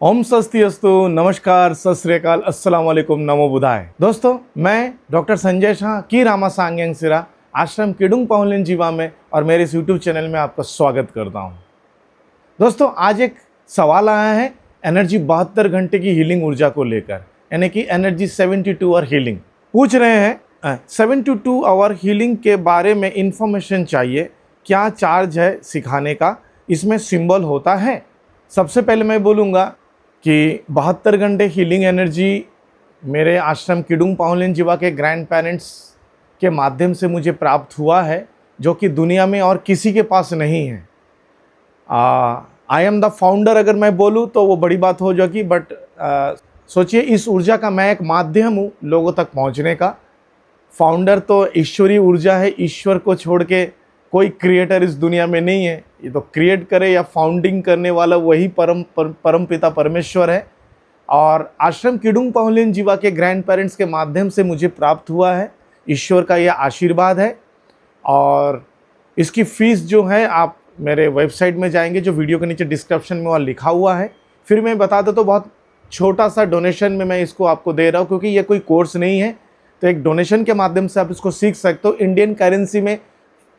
ओम स्वस्ति अस्तु, नमस्कार, सत श्री अकाल, अस्सलाम वालेकुम, नमो बुधाय। दोस्तों, मैं डॉक्टर संजय शाह की रामा सांग्यांग सिरा आश्रम किडुंग पाउलिन जीवा में और मेरे इस यूट्यूब चैनल में आपका स्वागत करता हूं। दोस्तों, आज एक सवाल आया है एनर्जी 72 घंटे की हीलिंग ऊर्जा को लेकर, यानी कि एनर्जी 72 आवर हीलिंग। पूछ रहे हैं 72 आवर हीलिंग के बारे में इंफॉर्मेशन चाहिए, क्या चार्ज है सिखाने का, इसमें सिंबल होता है। सबसे पहले मैं बोलूँगा कि 72 घंटे हीलिंग एनर्जी मेरे आश्रम किडुंग पाउलिन जीवा के ग्रैंड पेरेंट्स के माध्यम से मुझे प्राप्त हुआ है, जो कि दुनिया में और किसी के पास नहीं है। आई एम द फाउंडर अगर मैं बोलूँ तो वो बड़ी बात हो जाएगी, बट सोचिए इस ऊर्जा का मैं एक माध्यम हूँ लोगों तक पहुँचने का। फाउंडर तो ईश्वरी ऊर्जा है, ईश्वर को छोड़ के कोई क्रिएटर इस दुनिया में नहीं है। ये तो क्रिएट करे या फाउंडिंग करने वाला वही परम पिता परमेश्वर है। और आश्रम किडुंग पाउलिन जीवा के ग्रैंड पेरेंट्स के माध्यम से मुझे प्राप्त हुआ है, ईश्वर का यह आशीर्वाद है। और इसकी फ़ीस जो है, आप मेरे वेबसाइट में जाएंगे, जो वीडियो के नीचे डिस्क्रिप्शन में वहाँ लिखा हुआ है। फिर मैं बता दूँ तो बहुत छोटा सा डोनेशन में मैं इसको आपको दे रहा हूँ, क्योंकि ये कोई कोर्स नहीं है। तो एक डोनेशन के माध्यम से आप इसको सीख सकते हो। इंडियन करेंसी में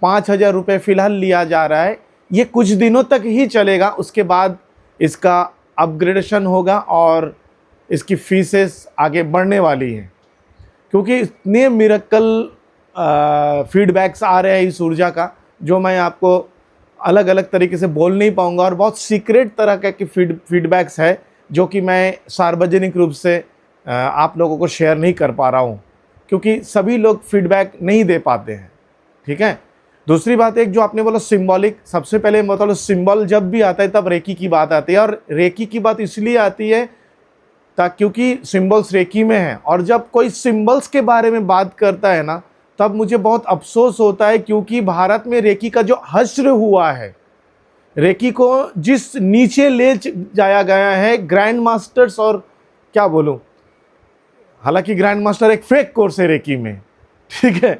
5,000 रुपये फ़िलहाल लिया जा रहा है। ये कुछ दिनों तक ही चलेगा, उसके बाद इसका अपग्रेडेशन होगा और इसकी फीसेस आगे बढ़ने वाली हैं, क्योंकि इतने मिरेकल फीडबैक्स आ रहे हैं इस ऊर्जा का, जो मैं आपको अलग अलग तरीके से बोल नहीं पाऊँगा। और बहुत सीक्रेट तरह के फीडबैक्स है, जो कि मैं सार्वजनिक रूप से आप लोगों को शेयर नहीं कर पा रहा हूँ, क्योंकि सभी लोग फीडबैक नहीं दे पाते हैं। ठीक है। दूसरी बात, एक जो आपने बोला सिंबॉलिक, सबसे पहले मतलब सिंबल जब भी आता है तब रेकी की बात आती है। और रेकी की बात इसलिए आती है क्योंकि सिंबल्स रेकी में हैं। और जब कोई सिंबल्स के बारे में बात करता है ना, तब मुझे बहुत अफसोस होता है, क्योंकि भारत में रेकी का जो हश्र हुआ है, रेकी को जिस नीचे ले जाया गया है ग्रैंड मास्टर्स, और क्या बोलूँ, हालांकि ग्रैंड मास्टर एक फेक कोर्स है रेकी में, ठीक है।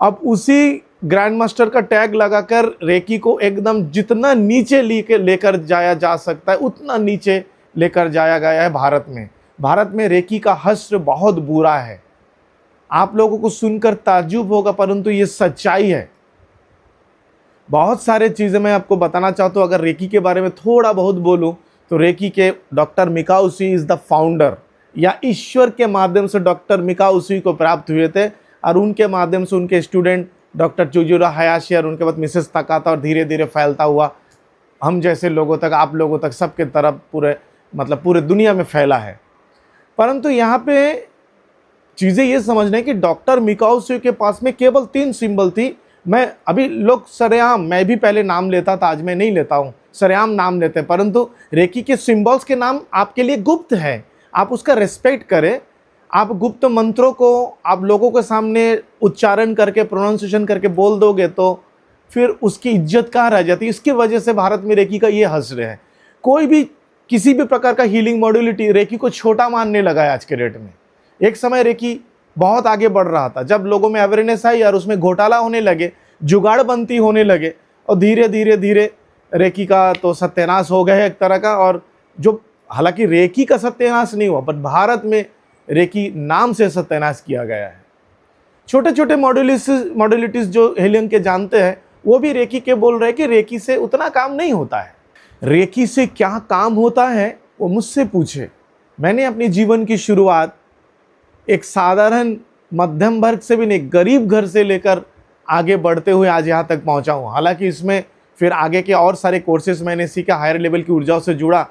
अब उसी ग्रैंड मास्टर का टैग लगाकर रेकी को एकदम जितना नीचे लेकर जाया जा सकता है उतना नीचे लेकर जाया गया है भारत में। भारत में रेकी का हश्र बहुत बुरा है। आप लोगों को सुनकर ताज्जुब होगा, परंतु ये सच्चाई है। बहुत सारे चीज़ें मैं आपको बताना चाहता हूँ। अगर रेकी के बारे में थोड़ा बहुत बोलूँ तो रेकी के डॉक्टर मिकाओ उशी इज़ द फाउंडर, या ईश्वर के माध्यम से डॉक्टर मिकाओ उशी को प्राप्त हुए थे। और उनके माध्यम से उनके स्टूडेंट डॉक्टर चुजुरा हयाशी और उनके बाद मिसेस तकाता, और धीरे धीरे फैलता हुआ हम जैसे लोगों तक, आप लोगों तक, सबके तरफ पूरे दुनिया में फैला है। परंतु यहाँ पे चीज़ें ये समझना है कि डॉक्टर मिकाओ उशी के पास में केवल 3 सिंबल थी। मैं अभी लोग सरेआम, मैं भी पहले नाम लेता था, आज मैं नहीं लेता हूँ, सरेआम नाम लेते हैं। परंतु रेकी के सिंबल्स के नाम आपके लिए गुप्त है, आप उसका रिस्पेक्ट करें। आप गुप्त मंत्रों को आप लोगों के सामने उच्चारण करके, प्रोनाउंसिएशन करके बोल दोगे तो फिर उसकी इज्जत कहाँ रह जाती है। इसकी वजह से भारत में रेकी का ये हश्र है। कोई भी किसी भी प्रकार का हीलिंग मॉड्यूलिटी रेकी को छोटा मानने लगा है आज के डेट में। एक समय रेकी बहुत आगे बढ़ रहा था, जब लोगों में अवेयरनेस आई और उसमें घोटाला होने लगे, जुगाड़बंदी होने लगे, और धीरे धीरे धीरे रेकी का तो सत्यानाश हो गया है एक तरह का। और जो हालांकि रेकी का सत्यानाश नहीं हुआ, बट भारत में रेकी नाम से सत्यानाश किया गया है। छोटे छोटे मॉड्यूलिटीज जो हीलिंग के जानते हैं, वो भी रेकी के बोल रहे हैं कि रेकी से उतना काम नहीं होता है। रेकी से क्या काम होता है वो मुझसे पूछे। मैंने अपनी जीवन की शुरुआत एक साधारण मध्यम वर्ग से भी नहीं, गरीब घर से लेकर आगे बढ़ते हुए आज यहाँ तक पहुँचा हूँ। हालांकि इसमें फिर आगे के और सारे कोर्सेज मैंने सीखा, हायर लेवल की ऊर्जाओं से जुड़ा,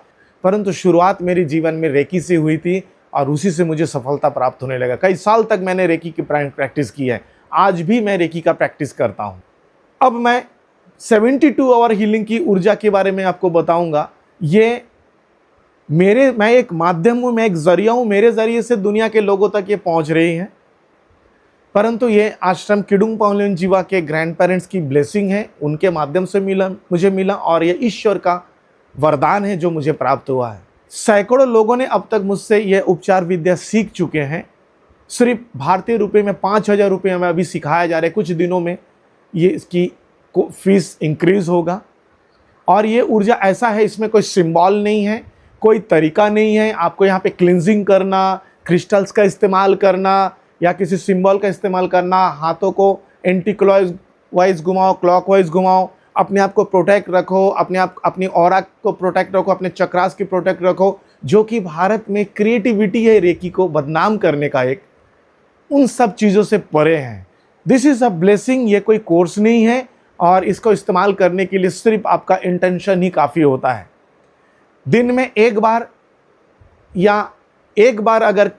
परंतु शुरुआत मेरी जीवन में रेकी से हुई थी और उसी से मुझे सफलता प्राप्त होने लगा। कई साल तक मैंने रेकी की प्रैक्टिस की है, आज भी मैं रेकी का प्रैक्टिस करता हूँ। अब मैं 72 आवर हीलिंग की ऊर्जा के बारे में आपको बताऊंगा। मैं एक माध्यम हूँ, मैं एक जरिया हूँ, मेरे ज़रिए से दुनिया के लोगों तक ये पहुँच रही हैं। परंतु ये आश्रम किडुंग पाउलिन जीवा के ग्रैंड पेरेंट्स की ब्लेसिंग है, उनके माध्यम से मुझे मिला, और ये ईश्वर का वरदान है जो मुझे प्राप्त हुआ है। सैकड़ों लोगों ने अब तक मुझसे यह उपचार विद्या सीख चुके हैं। सिर्फ भारतीय रुपये में 5,000 रुपये में अभी सिखाया जा रहा है। कुछ दिनों में ये इसकी फीस इंक्रीज़ होगा। और ये ऊर्जा ऐसा है, इसमें कोई सिंबल नहीं है, कोई तरीका नहीं है आपको यहाँ पे क्लिनजिंग करना, क्रिस्टल्स का इस्तेमाल करना या किसी सिंबल का इस्तेमाल करना। हाथों को एंटी क्लॉकवाइज घुमाओ, क्लॉकवाइज घुमाओ, अपने आप को प्रोटेक्ट रखो, अपनी ऑरा को प्रोटेक्ट रखो, अपने चक्रास की प्रोटेक्ट रखो, जो कि भारत में क्रिएटिविटी है रेकी को बदनाम करने का एक, उन सब चीज़ों से परे हैं। दिस इज़ अ ब्लेसिंग, ये कोई कोर्स नहीं है और इसको इस्तेमाल करने के लिए सिर्फ आपका इंटेंशन ही काफ़ी होता है। दिन में एक बार अगर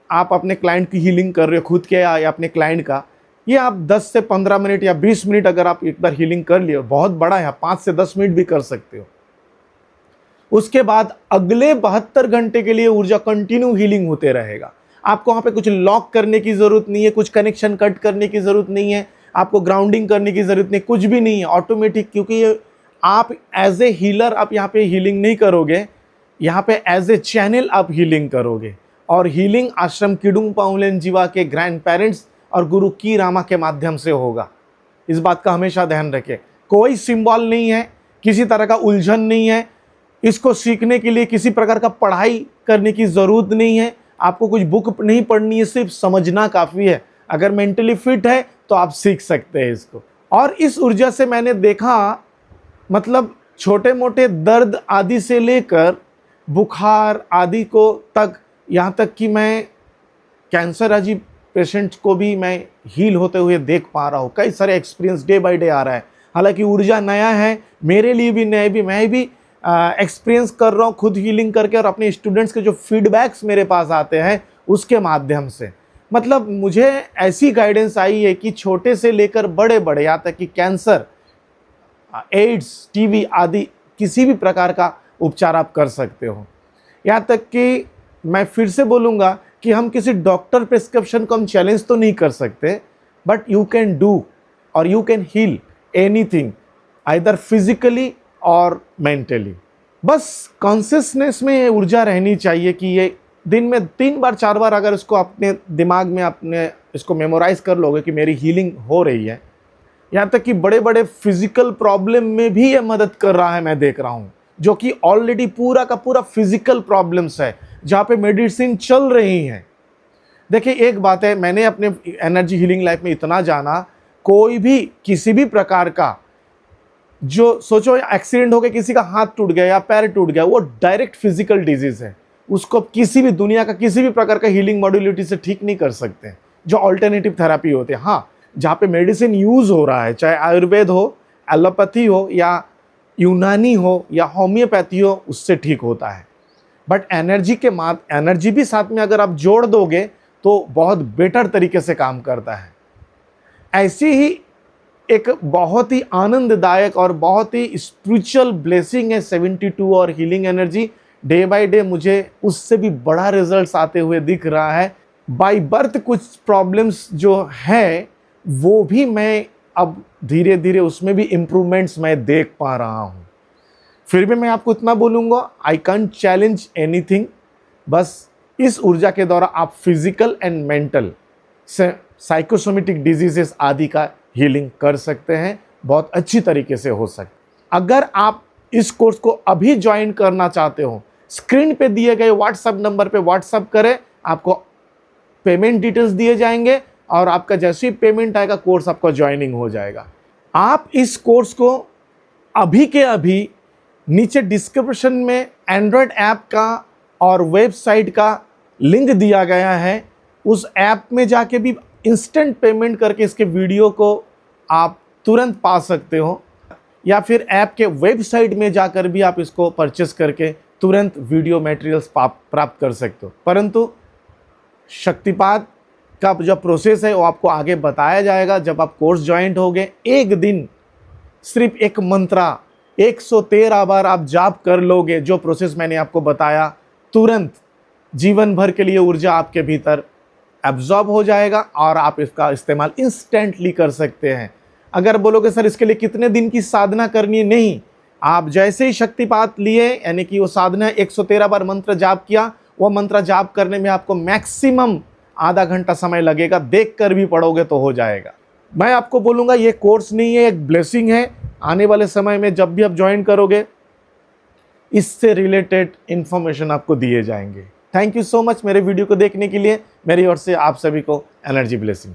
आप अपने क्लाइंट की हीलिंग कर रहे हो, खुद के या अपने क्लाइंट का, ये आप 10 से 15 मिनट या 20 मिनट अगर आप एक बार हीलिंग कर लिए, बहुत बड़ा है, 5 से 10 मिनट भी कर सकते हो। उसके बाद अगले 72 घंटे के लिए ऊर्जा कंटिन्यू हीलिंग होते रहेगा। आपको वहाँ पे कुछ लॉक करने की ज़रूरत नहीं है, कुछ कनेक्शन कट करने की ज़रूरत नहीं है, आपको ग्राउंडिंग करने की ज़रूरत नहीं, कुछ भी नहीं है, ऑटोमेटिक। क्योंकि आप एज ए हीलर आप यहाँ पे हीलिंग नहीं करोगे, यहाँ पे एज ए चैनल आप हीलिंग करोगे। और हीलिंग आश्रम किडुंग पाउलेन जीवा के ग्रैंड पेरेंट्स और गुरु की रामा के माध्यम से होगा। इस बात का हमेशा ध्यान रखें। कोई सिंबल नहीं है, किसी तरह का उलझन नहीं है। इसको सीखने के लिए किसी प्रकार का पढ़ाई करने की ज़रूरत नहीं है, आपको कुछ बुक नहीं पढ़नी है, सिर्फ समझना काफ़ी है। अगर मेंटली फिट है तो आप सीख सकते हैं इसको। और इस ऊर्जा से मैंने देखा, मतलब छोटे मोटे दर्द आदि से लेकर बुखार आदि को तक, यहाँ तक कि मैं कैंसर आदि पेशेंट्स को भी मैं हील होते हुए देख पा रहा हूँ। कई सारे एक्सपीरियंस डे बाय डे आ रहा है। हालांकि ऊर्जा नया है, मेरे लिए भी नया भी, मैं भी एक्सपीरियंस कर रहा हूँ खुद हीलिंग करके, और अपने स्टूडेंट्स के जो फीडबैक्स मेरे पास आते हैं उसके माध्यम से। मतलब मुझे ऐसी गाइडेंस आई है कि छोटे से लेकर बड़े बड़े, यहाँ तक कि कैंसर, एड्स, टीबी आदि किसी भी प्रकार का उपचार आप कर सकते हो। यहाँ तक कि मैं फिर से बोलूँगा कि हम किसी डॉक्टर प्रिस्क्रिप्शन को हम चैलेंज तो नहीं कर सकते, बट यू कैन डू और you can heal anything, either physically और मेंटली। बस कॉन्शियसनेस में ये ऊर्जा रहनी चाहिए कि ये दिन में 3 बार 4 बार अगर इसको अपने दिमाग में अपने इसको मेमोराइज कर लोगे कि मेरी हीलिंग हो रही है। यहाँ तक कि बड़े बड़े फिजिकल प्रॉब्लम में भी ये मदद कर रहा है, मैं देख रहा हूँ, जो कि ऑलरेडी पूरा का पूरा फिजिकल प्रॉब्लम्स है जहाँ पे मेडिसिन चल रही हैं। देखिए एक बात है, मैंने अपने एनर्जी हीलिंग लाइफ में इतना जाना, कोई भी किसी भी प्रकार का, जो सोचो एक्सीडेंट हो गया, किसी का हाथ टूट गया या पैर टूट गया, वो डायरेक्ट फिजिकल डिजीज है, उसको किसी भी दुनिया का किसी भी प्रकार का हीलिंग मॉड्यूलिटी से ठीक नहीं कर सकते, जो ऑल्टरनेटिव थेरेपी होते हैं। हाँ, जहाँ पे मेडिसिन यूज हो रहा है, चाहे आयुर्वेद हो, एलोपैथी हो या यूनानी हो या होम्योपैथी हो, उससे ठीक होता है। बट एनर्जी भी साथ में अगर आप जोड़ दोगे तो बहुत बेटर तरीके से काम करता है। ऐसी ही एक बहुत ही आनंददायक और बहुत ही स्पिरिचुअल ब्लेसिंग है 72 और healing energy. Day by day मुझे उससे भी बड़ा रिजल्ट्स आते हुए दिख रहा है। बाय बर्थ कुछ प्रॉब्लम्स जो है वो भी मैं अब धीरे धीरे उसमें भी इम्प्रूवमेंट्स मैं देख पा रहा हूँ। फिर भी मैं आपको इतना बोलूँगा, आई कैन चैलेंज एनीथिंग। बस इस ऊर्जा के द्वारा आप फिजिकल एंड मेंटल से साइकोसोमेटिक डिजीजेस आदि का हीलिंग कर सकते हैं, बहुत अच्छी तरीके से हो सकता। अगर आप इस कोर्स को अभी ज्वाइन करना चाहते हो, स्क्रीन पे दिए गए व्हाट्सएप नंबर पे व्हाट्सएप करें, आपको पेमेंट डिटेल्स दिए जाएंगे और आपका जैसे ही पेमेंट आएगा कोर्स आपका ज्वाइनिंग हो जाएगा। आप इस कोर्स को अभी के अभी नीचे डिस्क्रिप्शन में एंड्रॉयड ऐप का और वेबसाइट का लिंक दिया गया है, उस ऐप में जाके भी इंस्टेंट पेमेंट करके इसके वीडियो को आप तुरंत पा सकते हो, या फिर ऐप के वेबसाइट में जाकर भी आप इसको परचेस करके तुरंत वीडियो मटेरियल्स प्राप्त कर सकते हो। परंतु शक्तिपात का जो प्रोसेस है वो आपको आगे बताया जाएगा जब आप कोर्स ज्वाइंट होगे। एक दिन सिर्फ एक मंत्रा 113 बार आप जाप कर लोगे, जो प्रोसेस मैंने आपको बताया, तुरंत जीवन भर के लिए ऊर्जा आपके भीतर एब्जॉर्ब हो जाएगा और आप इसका इस्तेमाल इंस्टेंटली कर सकते हैं। अगर बोलोगे सर इसके लिए कितने दिन की साधना करनी है, नहीं, आप जैसे ही शक्तिपात लिए, यानी कि वो साधना 113 बार मंत्र जाप किया, वो मंत्र जाप करने में आपको मैक्सिमम आधा घंटा समय लगेगा, देख कर भी पढ़ोगे तो हो जाएगा। मैं आपको बोलूँगा ये कोर्स नहीं है, एक ब्लेसिंग है। आने वाले समय में जब भी आप ज्वाइन करोगे, इससे रिलेटेड इंफॉर्मेशन आपको दिए जाएंगे। थैंक यू सो मच मेरे वीडियो को देखने के लिए। मेरी ओर से आप सभी को एनर्जी ब्लेसिंग।